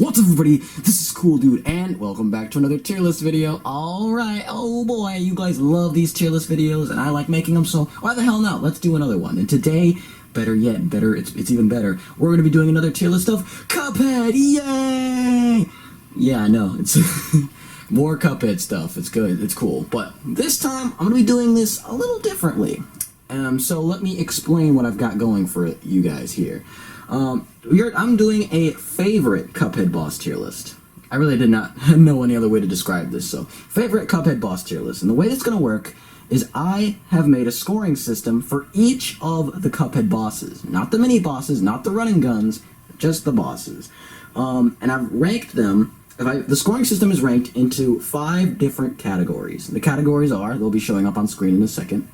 What's up, everybody? This is Cool Dude, and welcome back to another tier list video. Alright, oh boy, you guys love these tier list videos, and I like making them, so why the hell not? Let's do another one. And today, better yet, it's even better, we're going to be doing another tier list of Cuphead! Yay! Yeah, I know, it's more Cuphead stuff. It's good, it's cool. But this time, I'm going to be doing this a little differently. So let me explain what I've got going for you guys here. I'm doing a favorite Cuphead boss tier list. I really did not know any other way to describe this, so favorite Cuphead boss tier list. And the way it's going to work is I have made a scoring system for each of the Cuphead bosses. Not the mini bosses, not the running guns, just the bosses. And I've ranked them. The scoring system is ranked into 5 different categories. The categories are, they'll be showing up on screen in a second: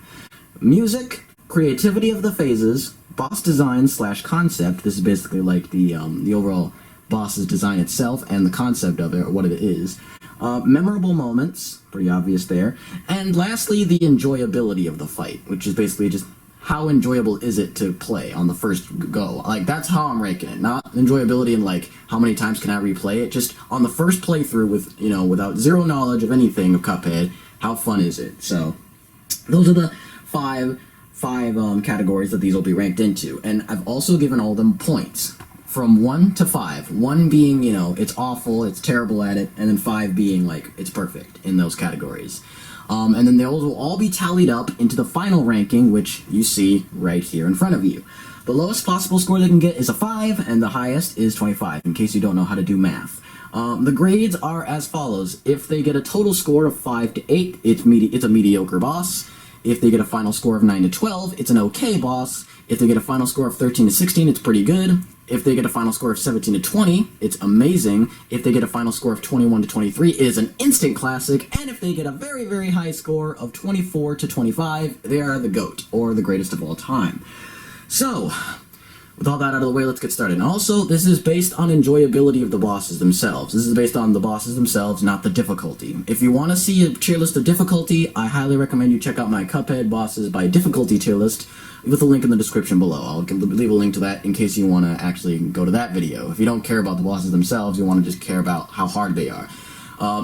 music, creativity of the phases, boss design / concept. This is basically like the overall boss's design itself and the concept of it, or what it is. Memorable moments, pretty obvious there. And lastly, the enjoyability of the fight, which is basically just how enjoyable is it to play on the first go. Like, that's how I'm ranking it. Not enjoyability and like how many times can I replay it, just on the first playthrough with, without zero knowledge of anything of Cuphead, how fun is it? So those are the five categories that these will be ranked into, and I've also given all of them points from 1 to 5. 1 being, it's awful, it's terrible at it, and then 5 being like it's perfect in those categories. And then those will all be tallied up into the final ranking, which you see right here in front of you. The lowest possible score they can get is a 5, and the highest is 25, in case you don't know how to do math. The grades are as follows. If they get a total score of 5 to 8, it's a mediocre boss. If they get a final score of 9 to 12, it's an okay boss. If they get a final score of 13 to 16, it's pretty good. If they get a final score of 17 to 20, it's amazing. If they get a final score of 21 to 23, it is an instant classic. And if they get a very, very high score of 24 to 25, they are the GOAT, or the greatest of all time. So, with all that out of the way, let's get started. And also, this is based on enjoyability of the bosses themselves. This is based on the bosses themselves, not the difficulty. If you want to see a tier list of difficulty, I highly recommend you check out my Cuphead bosses by difficulty tier list with a link in the description below. I'll leave a link to that in case you want to actually go to that video. If you don't care about the bosses themselves, you want to just care about how hard they are.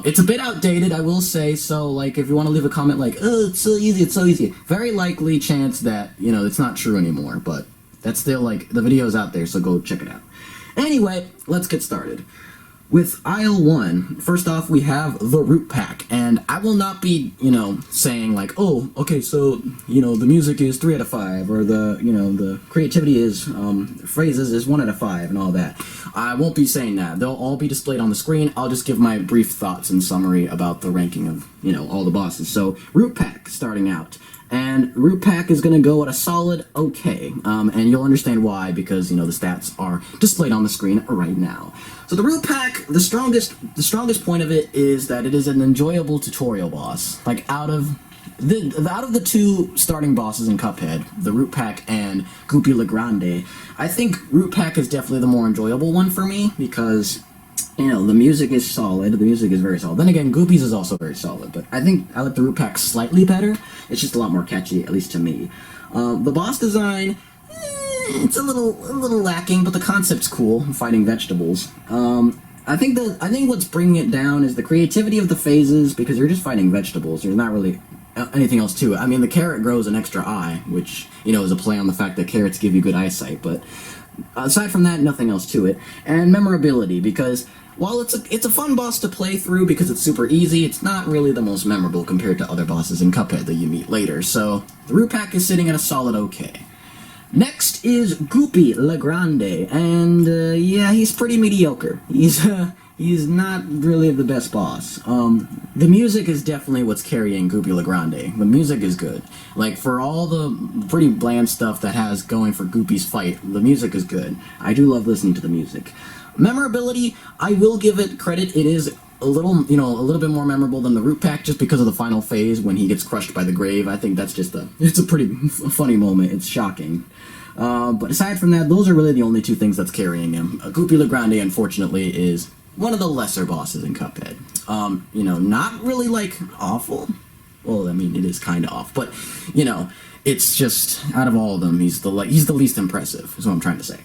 It's a bit outdated, I will say, so, like, if you want to leave a comment like, oh, it's so easy, very likely chance that, it's not true anymore, but that's still, like, the video's out there, so go check it out. Anyway, let's get started. With aisle 1, first off, we have the Root Pack, and I will not be, saying, like, oh, okay, so, the music is 3 out of 5, or the creativity is, phrases is 1 out of 5, and all that. I won't be saying that. They'll all be displayed on the screen. I'll just give my brief thoughts and summary about the ranking of, all the bosses. So, Root Pack, starting out. And Root Pack is going to go at a solid okay, and you'll understand why, because, the stats are displayed on the screen right now. So the Root Pack, the strongest point of it is that it is an enjoyable tutorial boss. Like, out of the 2 starting bosses in Cuphead, the Root Pack and Goopy Le Grande, I think Root Pack is definitely the more enjoyable one for me, because the music is solid. The music is very solid. Then again, Goopy's is also very solid, but I think I like the Root Pack slightly better. It's just a lot more catchy, at least to me. The boss design, it's a little lacking, but the concept's cool. Fighting vegetables. I think what's bringing it down is the creativity of the phases, because you're just fighting vegetables. There's not really anything else to it. I mean, the carrot grows an extra eye, which is a play on the fact that carrots give you good eyesight, but aside from that, nothing else to it. And memorability, because while it's a fun boss to play through because it's super easy, it's not really the most memorable compared to other bosses in Cuphead that you meet later. So the Root Pack is sitting at a solid okay. Next is Goopy Le Grande, and yeah, he's pretty mediocre. He's not really the best boss. The music is definitely what's carrying Goopy Le Grande. The music is good. Like, for all the pretty bland stuff that has going for Goopy's fight, the music is good. I do love listening to the music. Memorability, I will give it credit. It is a little bit more memorable than the Root Pack, just because of the final phase when he gets crushed by the grave. I think that's just it's a pretty funny moment. It's shocking. But aside from that, those are really the only 2 things that's carrying him. Goopy Le Grande, unfortunately, is one of the lesser bosses in Cuphead. Not really, like, awful. Well, I mean, it is kind of off, but, it's just, out of all of them, he's the least impressive, is what I'm trying to say.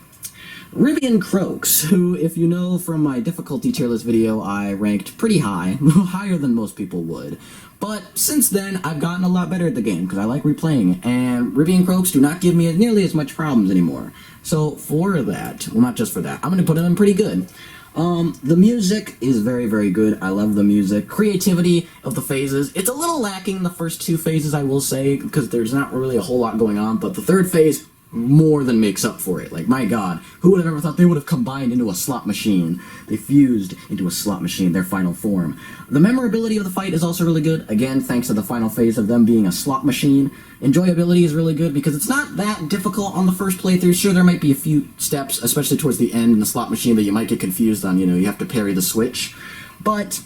Rivian Croaks, who, if you know from my difficulty tier list video, I ranked pretty high, higher than most people would. But since then, I've gotten a lot better at the game, because I like replaying it, and Rivian Croaks do not give me nearly as much problems anymore. So for that, well, not just for that, I'm going to put them in pretty good. The music is very, very good. I love the music. Creativity of the phases. It's a little lacking in the first two phases, I will say, because there's not really a whole lot going on, but the third phase more than makes up for it. Like, my god, who would have ever thought they would have combined into a slot machine? They fused into a slot machine, their final form. The memorability of the fight is also really good, again, thanks to the final phase of them being a slot machine. Enjoyability is really good because it's not that difficult on the first playthrough. Sure, there might be a few steps, especially towards the end in the slot machine, that you might get confused on, you have to parry the switch, but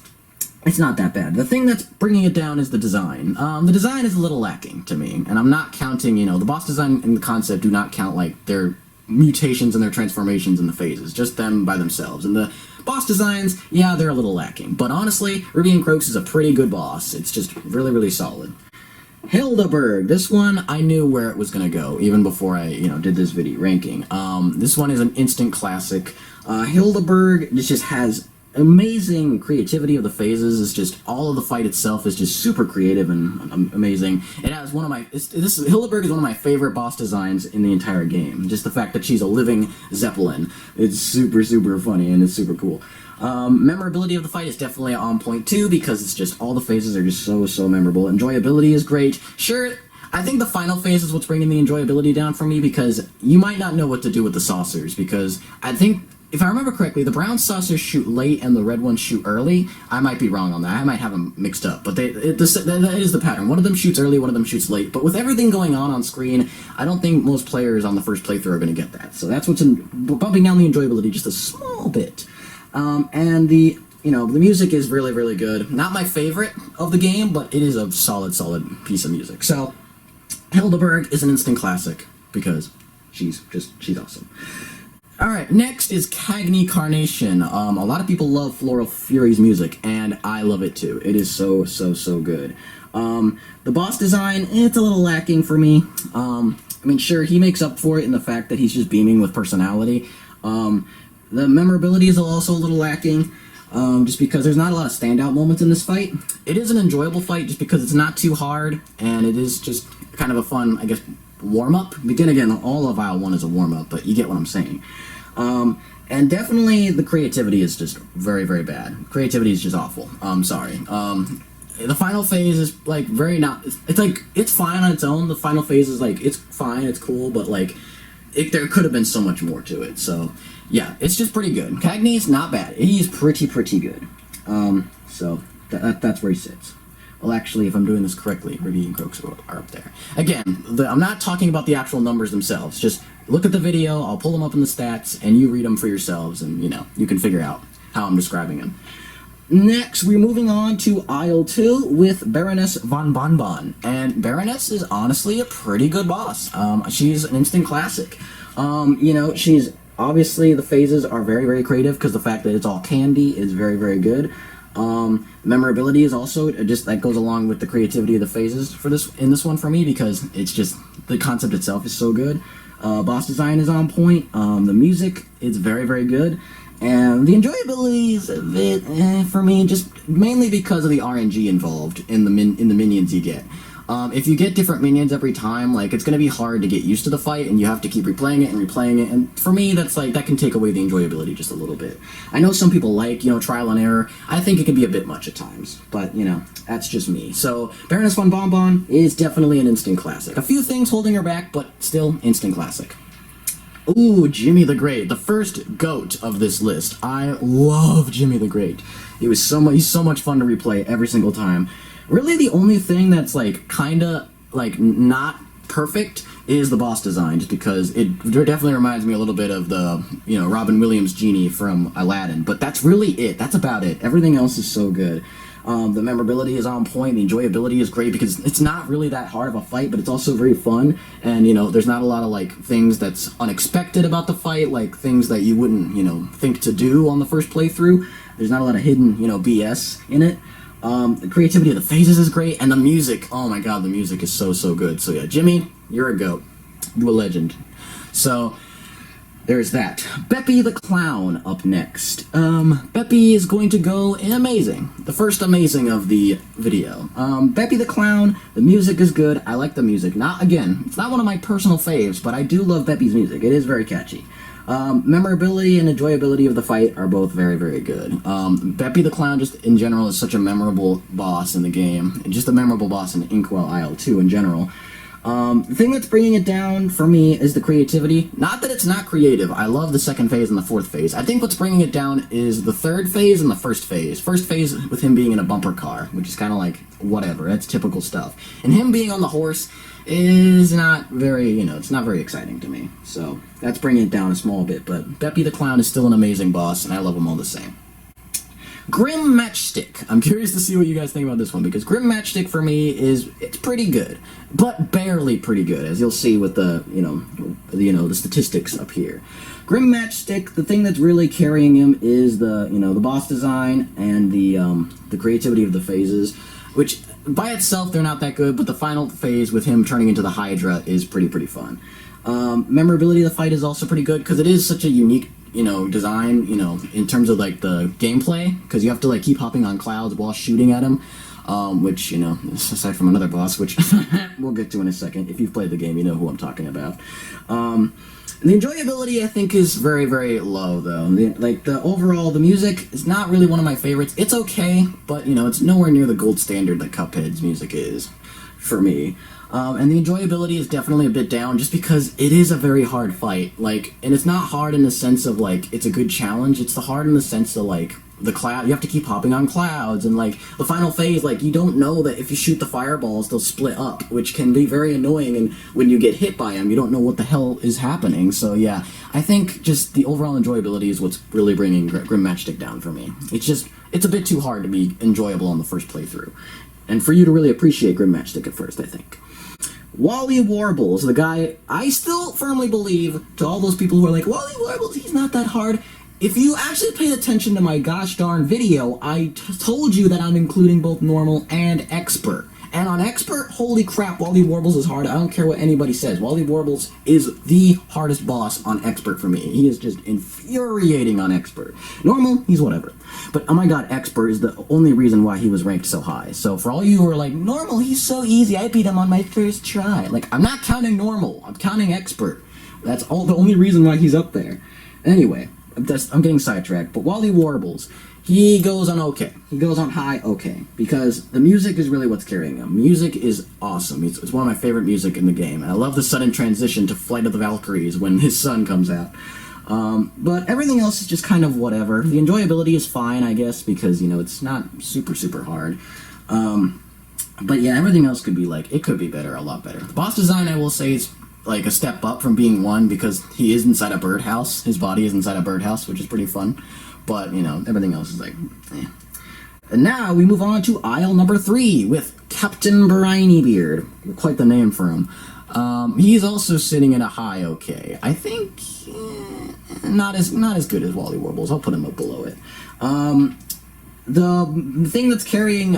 it's not that bad. The thing that's bringing it down is the design. The design is a little lacking to me, and I'm not counting, the boss design and the concept do not count, like, their mutations and their transformations in the phases, just them by themselves. And the boss designs, yeah, they're a little lacking. But honestly, Rivian Croaks is a pretty good boss. It's just really, really solid. Hildeberg. This one, I knew where it was going to go, even before I, did this video ranking. This one is an instant classic. Hildeberg just has amazing creativity of the phases. It's just, all of the fight itself is just super creative and amazing. It has one of my, Hildeberg is one of my favorite boss designs in the entire game. Just the fact that she's a living Zeppelin. It's super, super funny, and it's super cool. Memorability of the fight is definitely on point too, because it's just, all the phases are just so memorable. Enjoyability is great. Sure, I think the final phase is what's bringing the enjoyability down for me, because you might not know what to do with the saucers, because I think, if I remember correctly, the brown saucers shoot late and the red ones shoot early. I might be wrong on that. I might have them mixed up, but that is the pattern. One of them shoots early, one of them shoots late. But with everything going on screen, I don't think most players on the first playthrough are going to get that. So that's what's bumping down the enjoyability just a small bit. And the music is really, really good. Not my favorite of the game, but it is a solid piece of music. So Hildeberg is an instant classic because she's awesome. Alright, next is Cagney Carnation. A lot of people love Floral Fury's music, and I love it too. It is so good. The boss design, it's a little lacking for me. Sure, he makes up for it in the fact that he's just beaming with personality. The memorability is also a little lacking, just because there's not a lot of standout moments in this fight. It is an enjoyable fight just because it's not too hard, and it is just kind of a fun, I guess, warm-up. Again, all of Isle 1 is a warm-up, but you get what I'm saying. And definitely the creativity is just very, very bad. Creativity is just awful. I'm sorry. The final phase is, like, it's fine on its own. The final phase is, like, it's fine, it's cool, but, like, there could have been so much more to it. So, yeah, it's just pretty good. Cagney's not bad. He's pretty good. So, that's where he sits. Well, actually, if I'm doing this correctly, Rivian and Croaks are up there. Again, I'm not talking about the actual numbers themselves. Just look at the video, I'll pull them up in the stats, and you read them for yourselves, and, you can figure out how I'm describing them. Next, we're moving on to Isle 2 with Baroness von Bonbon. And Baroness is honestly a pretty good boss. She's an instant classic. She's, obviously, the phases are very, very creative, because the fact that it's all candy is very, very good. Memorability is also just, that goes along with the creativity of the phases in this one for me, because it's just, the concept itself is so good. Boss design is on point. The music is very, very good. And the enjoyability is a bit for me, just mainly because of the RNG involved in the minions you get. If you get different minions every time, like, it's going to be hard to get used to the fight, and you have to keep replaying it, and for me, that's like, that can take away the enjoyability just a little bit. I know some people like, trial and error. I think it can be a bit much at times, but, that's just me. So, Baroness von Bonbon is definitely an instant classic. A few things holding her back, but still instant classic. Ooh, Jimmy the Great, the first GOAT of this list. I love Jimmy the Great. He's so much fun to replay every single time. Really, the only thing that's, like, kinda, like, not perfect is the boss design, just because it definitely reminds me a little bit of the, Robin Williams genie from Aladdin, but that's really it. That's about it. Everything else is so good. The memorability is on point, the enjoyability is great, because it's not really that hard of a fight, but it's also very fun, and, there's not a lot of, like, things that's unexpected about the fight, like, things that you wouldn't, think to do on the first playthrough. There's not a lot of hidden, BS in it. The creativity of the phases is great, and the music, oh my god, the music is so good. So yeah, Jimmy, you're a GOAT. You're a legend. So, there's that. Beppy the Clown up next. Beppy is going to go in amazing. The first amazing of the video. Beppy the Clown, the music is good. I like the music. It's not one of my personal faves, but I do love Beppy's music. It is very catchy. Memorability and enjoyability of the fight are both very, very good. Beppy the Clown, just in general, is such a memorable boss in the game. And just a memorable boss in Inkwell Isle 2 in general. The thing that's bringing it down for me is the creativity. Not that it's not creative. I love the second phase and the fourth phase. I think what's bringing it down is the third phase and the first phase. First phase with him being in a bumper car, which is kind of like, whatever, that's typical stuff. And him being on the horse is not very, it's not very exciting to me. So that's bringing it down a small bit, but Beppy the Clown is still an amazing boss, and I love him all the same. Grim Matchstick. I'm curious to see what you guys think about this one, because Grim Matchstick for me it's pretty good, but barely pretty good, as you'll see with the, the statistics up here. Grim Matchstick, the thing that's really carrying him is the, the boss design and the creativity of the phases, which by itself they're not that good, but the final phase with him turning into the Hydra is pretty fun. Memorability of the fight is also pretty good, because it is such a unique design, in terms of, like, the gameplay, because you have to, like, keep hopping on clouds while shooting at him, which, aside from another boss, which we'll get to in a second. If you've played the game, you know who I'm talking about. The enjoyability, I think, is very, very low, though. The music is not really one of my favorites. It's okay, but, it's nowhere near the gold standard that Cuphead's music is, for me. And the enjoyability is definitely a bit down, just because it is a very hard fight. And it's not hard in the sense of, it's a good challenge. It's hard in the sense of, the cloud. You have to keep hopping on clouds, and, the final phase, you don't know that if you shoot the fireballs, they'll split up, which can be very annoying, and when you get hit by them, you don't know what the hell is happening. So, yeah, I think just the overall enjoyability is what's really bringing Grim Matchstick down for me. It's a bit too hard to be enjoyable on the first playthrough, and for you to really appreciate Grim Matchstick at first, I think. Wally Warbles, the guy, I still firmly believe, to all those people who are like, Wally Warbles, he's not that hard. If you actually paid attention to my gosh darn video, I told you that I'm including both normal and expert. And on expert, holy crap, Wally Warbles is hard. I don't care what anybody says. Wally Warbles is the hardest boss on expert for me. He is just infuriating on expert. Normal, he's whatever. But oh my god, expert is the only reason why he was ranked so high. So for all you who are like, normal, he's so easy, I beat him on my first try. I'm not counting normal, I'm counting expert. That's the only reason why he's up there. Anyway, I'm getting sidetracked, but Wally Warbles, he goes on okay. He goes on high okay, because the music is really what's carrying him. Music is awesome. It's one of my favorite music in the game, and I love the sudden transition to Flight of the Valkyries when his son comes out. But everything else is just kind of whatever. The enjoyability is fine, I guess, because, it's not super hard. But yeah, everything else could be, it could be better, a lot better. The boss design, I will say, is a step up from being 1, because he is inside a birdhouse. His body is inside a birdhouse, which is pretty fun. But, everything else is eh. And now we move on to aisle number 3 with Captain Brandybeard. Quite the name for him. He's also sitting in a high okay. I think not as good as Wally Warbles. I'll put him up below it. The thing that's carrying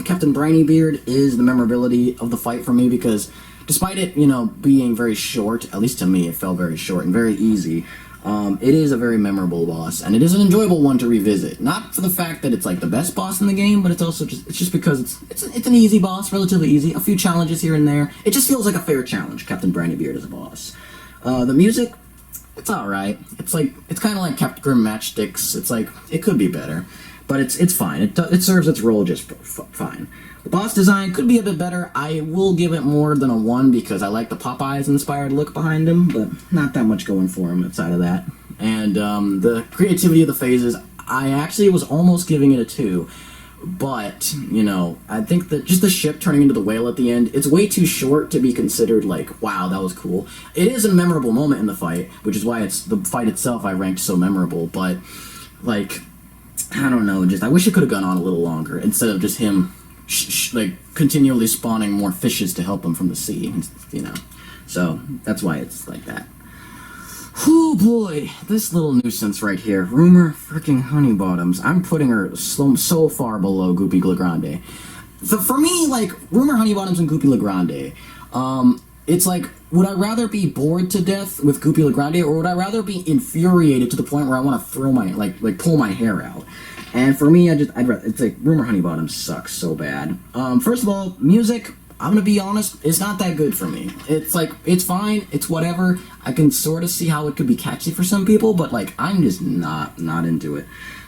Captain Brandybeard is the memorability of the fight for me, because despite it, being very short, at least to me, it felt very short and very easy. It is a very memorable boss, and it is an enjoyable one to revisit. Not for the fact that it's the best boss in the game, but it's also just because it's an easy boss, relatively easy. A few challenges here and there. It just feels like a fair challenge, Captain Brandybeard as a boss. The music, it's alright. It's kind of like Captain Grim Matchsticks. It could be better, but it's fine. It serves its role just fine. The boss design could be a bit better. I will give it more than a 1 because I like the Popeyes-inspired look behind him, but not that much going for him outside of that. And the creativity of the phases, I actually was almost giving it a 2, but, I think that just the ship turning into the whale at the end, it's way too short to be considered wow, that was cool. It is a memorable moment in the fight, which is why the fight itself I ranked so memorable, but, I don't know, I wish it could have gone on a little longer, instead of just him continually spawning more fishes to help him from the sea, So, that's why it's like that. Oh boy, this little nuisance right here. Rumor freaking Honeybottoms. I'm putting her so far below Goopy Legrande. So for me, Rumor Honeybottoms and Goopy Legrande, it's like, would I rather be bored to death with Goopy LaGrande, or would I rather be infuriated to the point where I want to throw my, like pull my hair out? And for me, I'd rather, it's like, Rumor Honeybottom sucks so bad. First of all, music, I'm gonna be honest, it's not that good for me. It's like, it's fine, it's whatever. I can sort of see how it could be catchy for some people, but like, I'm just not into it.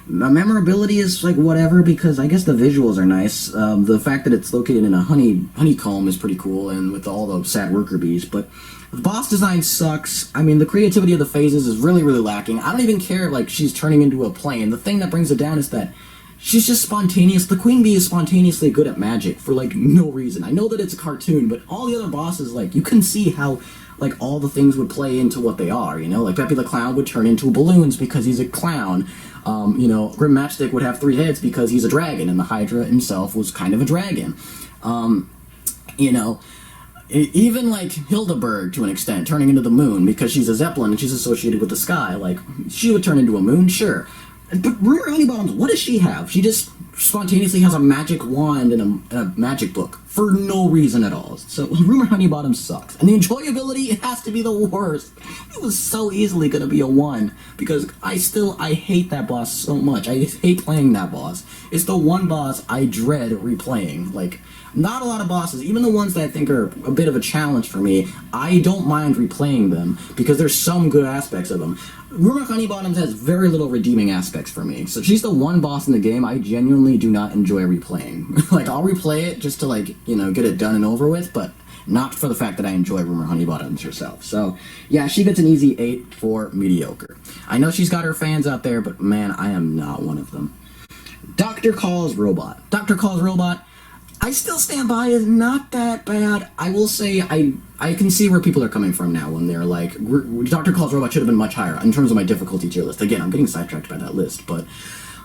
The memorability is like whatever, because I guess the visuals are nice. The fact that it's located in a honeycomb is pretty cool, and with all the sad worker bees, but the boss design sucks. I mean, the creativity of the phases is really lacking. I don't even care if, like, she's turning into a plane. The thing that brings it down is that she's just spontaneous. The queen bee is spontaneously good at magic for, like, no reason. I know that it's a cartoon, but all the other bosses, like, you can see how, like, all the things would play into what they are, you know? Like, Peppy the Clown would turn into balloons because he's a clown. You know, Grim Matchstick would have 3 heads because he's a dragon, and the Hydra himself was kind of a dragon. You know, even, like, Hildeberg, to an extent, turning into the moon because she's a Zeppelin and she's associated with the sky. Like, she would turn into a moon, sure. But Rumor Honeybottom, what does she have? She just spontaneously has a magic wand and a magic book for no reason at all. So Rumor Honeybottom sucks. And the enjoyability, it has to be the worst. It was so easily going to be a 1 because I hate that boss so much. I hate playing that boss. It's the one boss I dread replaying. Like, not a lot of bosses, even the ones that I think are a bit of a challenge for me, I don't mind replaying them because there's some good aspects of them. Rumor Honeybottom has very little redeeming aspects for me, so she's the one boss in the game I genuinely do not enjoy replaying. Like, I'll replay it just to, like, you know, get it done and over with, but not for the fact that I enjoy Rumor Honeybottom herself. So, yeah, she gets an easy 8 for mediocre. I know she's got her fans out there, but man, I am not one of them. Dr. Cala's Robot. Dr. Cala's Robot, I still stand by, is not that bad. I will say I can see where people are coming from now when they're like, Dr. Cala's Robot should have been much higher in terms of my difficulty tier list. Again, I'm getting sidetracked by that list, but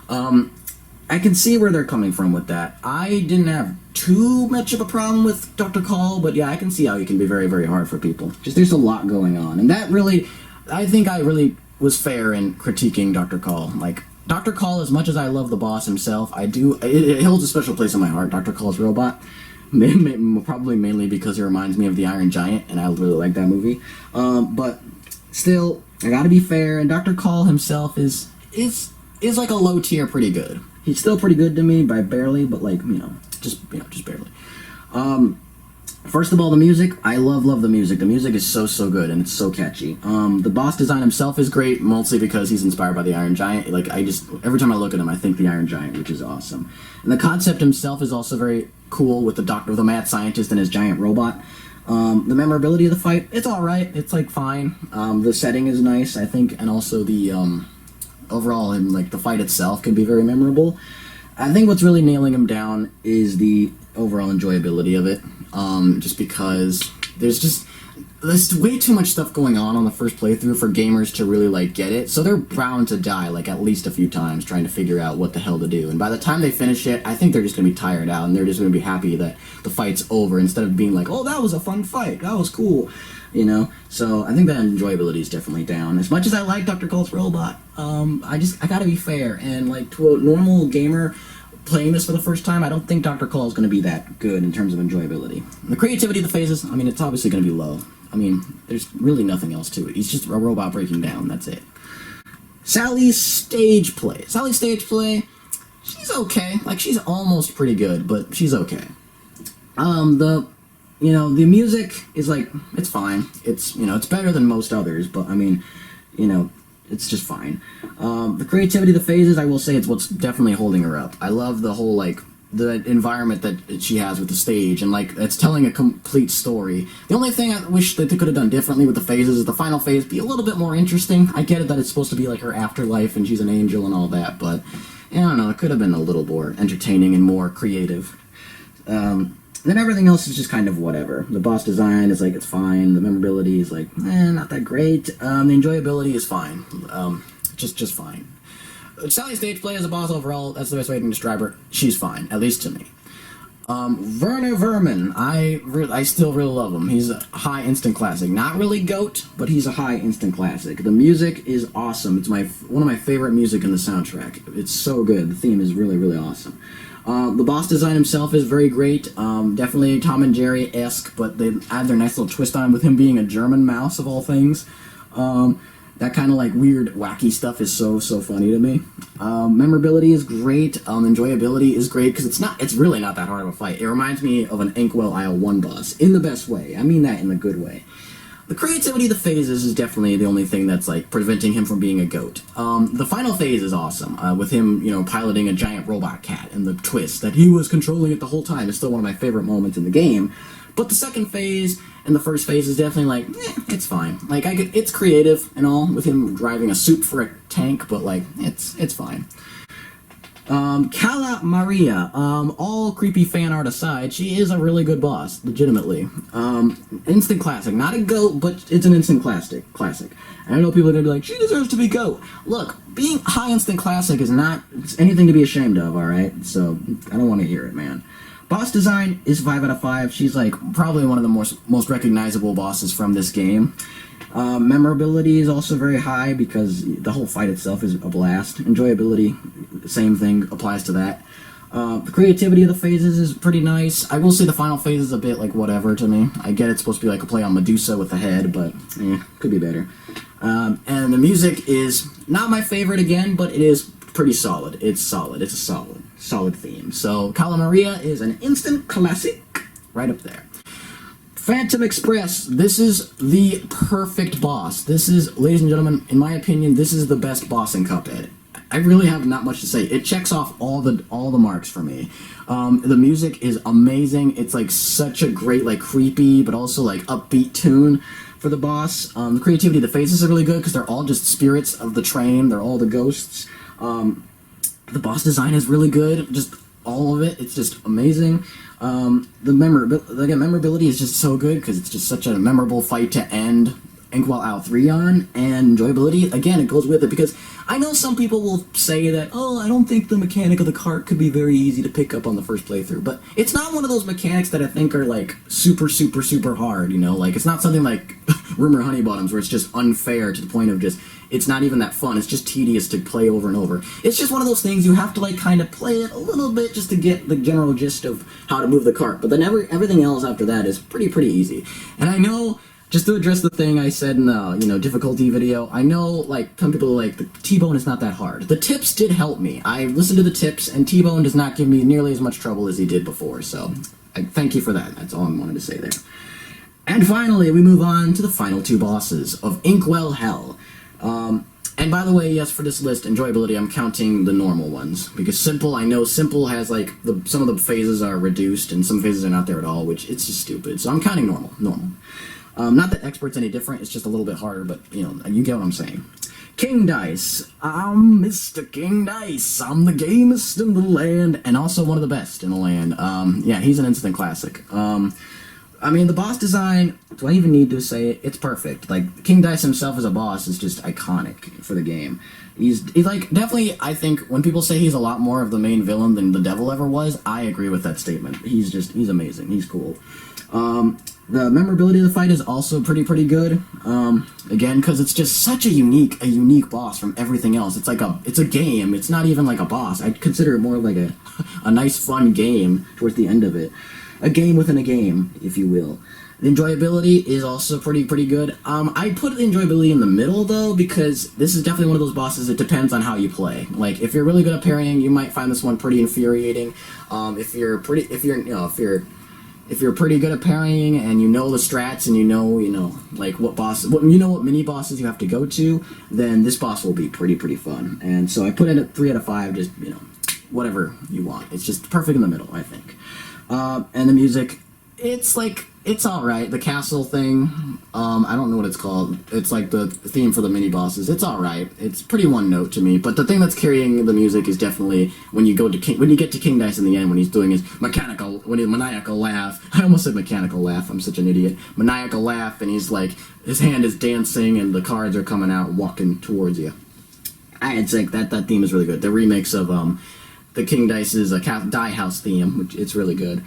I can see where they're coming from with that. I didn't have too much of a problem with Dr. Cala, but yeah, I can see how he can be very hard for people. Just there's a lot going on, and that really, I think I really was fair in critiquing Dr. Cala. Like, Dr. Cala, as much as I love the boss himself, it holds a special place in my heart, Dr. Cala's Robot. Probably mainly because it reminds me of the Iron Giant, and I really like that movie. But still, I gotta be fair, and Dr. Cala himself is like a low tier pretty good. He's still pretty good to me by barely, but like, just barely. First of all, the music, I love the music. The music is so good, and it's so catchy. The boss design himself is great, mostly because he's inspired by the Iron Giant. Like, every time I look at him, I think the Iron Giant, which is awesome. And the concept himself is also very cool with the mad scientist and his giant robot. The memorability of the fight, it's alright. It's, like, fine. The setting is nice, I think, and also the, overall, and, like, the fight itself can be very memorable. I think what's really nailing him down is the overall enjoyability of it. Just because there's way too much stuff going on the first playthrough for gamers to really, like, get it, so they're bound to die, like, at least a few times trying to figure out what the hell to do, and by the time they finish it, I think they're just gonna be tired out, and they're just gonna be happy that the fight's over, instead of being like, oh, that was a fun fight, that was cool, you know? So I think that enjoyability is definitely down. As much as I like Dr. Cala's Robot, I gotta be fair, and, like, to a normal gamer playing this for the first time, I don't think Dr. Cala is going to be that good in terms of enjoyability. The creativity of the phases, I mean, it's obviously going to be low. I mean, there's really nothing else to it. He's just a robot breaking down, that's it. Sally's stage play. She's okay. Like, she's almost pretty good, but she's okay. The music is, like, it's fine. It's better than most others, but, I mean, it's just fine. The creativity of the phases, I will say, it's what's definitely holding her up. I love the whole, like, the environment that she has with the stage, and, like, it's telling a complete story. The only thing I wish that they could have done differently with the phases is the final phase be a little bit more interesting. I get it that it's supposed to be, like, her afterlife and she's an angel and all that, but, I don't know, it could have been a little more entertaining and more creative. Then everything else is just kind of whatever. The boss design is, like, it's fine. The memorability is, like, not that great. The enjoyability is fine. Just fine. Sally's stage play as a boss overall, that's the best way I can describe her. She's fine, at least to me. Vermin. I still really love him. He's a high instant classic. Not really GOAT, but he's a high instant classic. The music is awesome. It's one of my favorite music in the soundtrack. It's so good. The theme is really, really awesome. The boss design himself is very great. Definitely Tom and Jerry-esque, but they add their nice little twist on with him being a German mouse of all things. That kind of like weird, wacky stuff is so funny to me. Memorability is great. Enjoyability is great because it's really not that hard of a fight. It reminds me of an Inkwell Isle 1 boss in the best way. I mean that in the good way. The creativity of the phases is definitely the only thing that's like preventing him from being a GOAT. The final phase is awesome, with him, piloting a giant robot cat, and the twist that he was controlling it the whole time is still one of my favorite moments in the game. But the second phase and the first phase is definitely like, it's fine. Like it's creative and all with him driving a suit for a tank, but like it's fine. Cala Maria, all creepy fan art aside, she is a really good boss, legitimately. Instant classic, not a GOAT, but it's an instant classic. I know people are gonna be like, she deserves to be GOAT. Look, being high instant classic is not anything to be ashamed of, alright? So, I don't want to hear it, man. Boss design is 5 out of 5. She's like probably one of the most recognizable bosses from this game. Memorability is also very high because the whole fight itself is a blast. Enjoyability, same thing applies to that. The creativity of the phases is pretty nice. I will say the final phase is a bit like whatever to me. I get it's supposed to be like a play on Medusa with the head, but could be better. And the music is not my favorite again, but it is pretty solid. It's solid. It's a solid theme. So Cala Maria is an instant classic right up there. Phantom Express, this is the perfect boss. This is, ladies and gentlemen, in my opinion, this is the best boss in Cuphead. I really have not much to say. It checks off all the marks for me. The music is amazing. It's like such a great, like creepy, but also like upbeat tune for the boss. The creativity of the phases are really good because they're all just spirits of the train. They're all the ghosts. The boss design is really good. Just all of it. It's just amazing. The memorability is just so good because it's just such a memorable fight to end Inkwell Isle 3 on, and enjoyability, again, it goes with it, because I know some people will say that, oh, I don't think the mechanic of the cart could be very easy to pick up on the first playthrough, but it's not one of those mechanics that I think are, like, super hard, like, it's not something like Rumor Honeybottoms, where it's just unfair to the point of just, it's not even that fun, it's just tedious to play over and over. It's just one of those things you have to, like, kind of play it a little bit just to get the general gist of how to move the cart, but then everything else after that is pretty easy. And I know, just to address the thing I said in the, difficulty video, I know, like, some people are like, the T-Bone is not that hard. The tips did help me. I listened to the tips, and T-Bone does not give me nearly as much trouble as he did before, so I thank you for that. That's all I wanted to say there. And finally, we move on to the final two bosses of Inkwell Hell. And by the way, yes, for this list, enjoyability, I'm counting the normal ones. Because Simple, I know Simple has, like, some of the phases are reduced, and some phases are not there at all, which, it's just stupid. So I'm counting normal. Not that Expert's any different, it's just a little bit harder, but, you get what I'm saying. King Dice. I'm Mr. King Dice. I'm the gamest in the land, and also one of the best in the land. Yeah, he's an instant classic. I mean, the boss design, do I even need to say it? It's perfect. Like, King Dice himself as a boss is just iconic for the game. He's like, definitely, I think, when people say he's a lot more of the main villain than the devil ever was, I agree with that statement. He's amazing. He's cool. The memorability of the fight is also pretty good. Again, because it's just such a unique boss from everything else. It's a game. It's not even like a boss. I'd consider it more of like a nice, fun game towards the end of it. A game within a game, if you will. The enjoyability is also pretty good. I put the enjoyability in the middle, though, because this is definitely one of those bosses that depends on how you play. Like, if you're really good at parrying, you might find this one pretty infuriating. If you're pretty good at parrying and you know the strats and you know like what mini bosses you have to go to, then this boss will be pretty fun. And so I put it at 3 out of 5, just whatever you want. It's just perfect in the middle, I think. And the music, it's alright. The castle thing, I don't know what it's called. It's like the theme for the mini bosses. It's alright. It's pretty one note to me. But the thing that's carrying the music is definitely when you get to King Dice in the end, when he's doing his maniacal laugh. I almost said mechanical laugh. I'm such an idiot. Maniacal laugh, and he's like, his hand is dancing, and the cards are coming out, walking towards you. I'd say that theme is really good. The remix of the King Dice's Die House theme, which it's really good.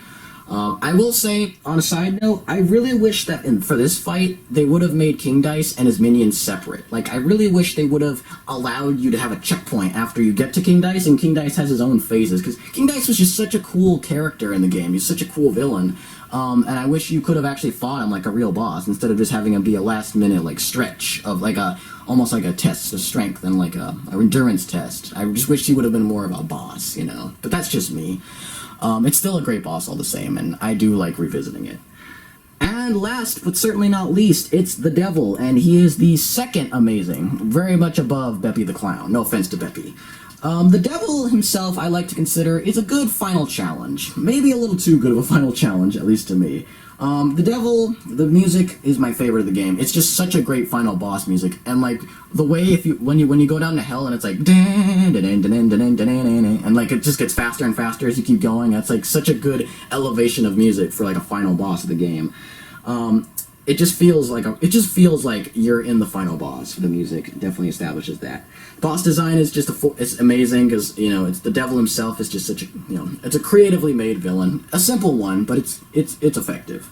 I will say, on a side note, I really wish that for this fight, they would have made King Dice and his minions separate. Like, I really wish they would have allowed you to have a checkpoint after you get to King Dice, and King Dice has his own phases, because King Dice was just such a cool character in the game. He's such a cool villain, and I wish you could have actually fought him like a real boss, instead of just having him be a last-minute, like, stretch of, like, almost like a test of strength and, like, a endurance test. I just wish he would have been more of a boss, you know? But that's just me. It's still a great boss all the same, and I do like revisiting it. And last, but certainly not least, it's the Devil, and he is the second amazing, very much above Beppy the Clown. No offense to Beppy. The Devil himself, I like to consider, is a good final challenge. Maybe a little too good of a final challenge, at least to me. The Devil, the music is my favorite of the game. It's just such a great final boss music, and like the way when you go down to hell and it's like and like it just gets faster and faster as you keep going. That's like such a good elevation of music for like a final boss of the game. It just feels like you're in the final boss. The music definitely establishes that. Boss design is just it's amazing because it's the Devil himself is just such a it's a creatively made villain, a simple one, but it's effective.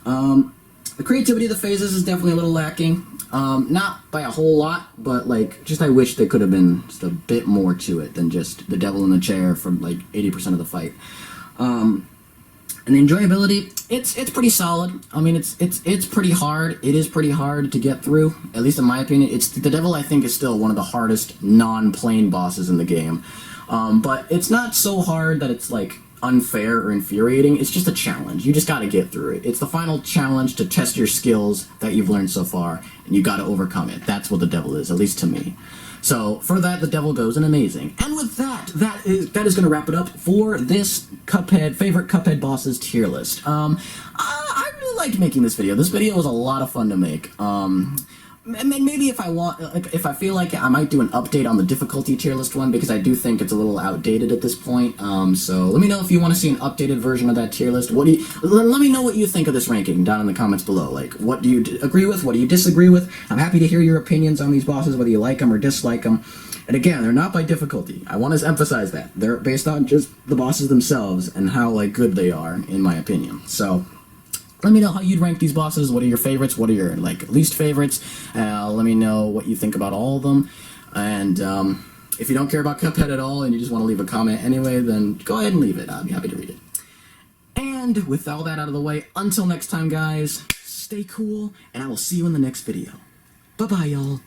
The creativity of the phases is definitely a little lacking, not by a whole lot, but like just I wish there could have been just a bit more to it than just the Devil in the chair for like 80% of the fight. And the enjoyability, it's pretty solid. I mean, it's pretty hard. It is pretty hard to get through, at least in my opinion. The Devil, I think, is still one of the hardest non-plane bosses in the game. But it's not so hard that it's, like, unfair or infuriating. It's just a challenge. You just gotta get through it. It's the final challenge to test your skills that you've learned so far, and you gotta overcome it. That's what the Devil is, at least to me. So, for that, the Devil goes an amazing. And with that is going to wrap it up for this favorite Cuphead bosses tier list. I really liked making this video. This video was a lot of fun to make. And maybe if I feel like it, I might do an update on the difficulty tier list one, because I do think it's a little outdated at this point. So let me know if you want to see an updated version of that tier list. Let me know what you think of this ranking down in the comments below. Like, what do you agree with? What do you disagree with? I'm happy to hear your opinions on these bosses, whether you like them or dislike them. And again, they're not by difficulty. I want to emphasize that. They're based on just the bosses themselves and how, like, good they are, in my opinion. So let me know how you'd rank these bosses. What are your favorites? What are your, like, least favorites? Let me know what you think about all of them. And if you don't care about Cuphead at all and you just want to leave a comment anyway, then go ahead and leave it. I'll be happy to read it. And with all that out of the way, until next time, guys, stay cool, and I will see you in the next video. Bye-bye, y'all.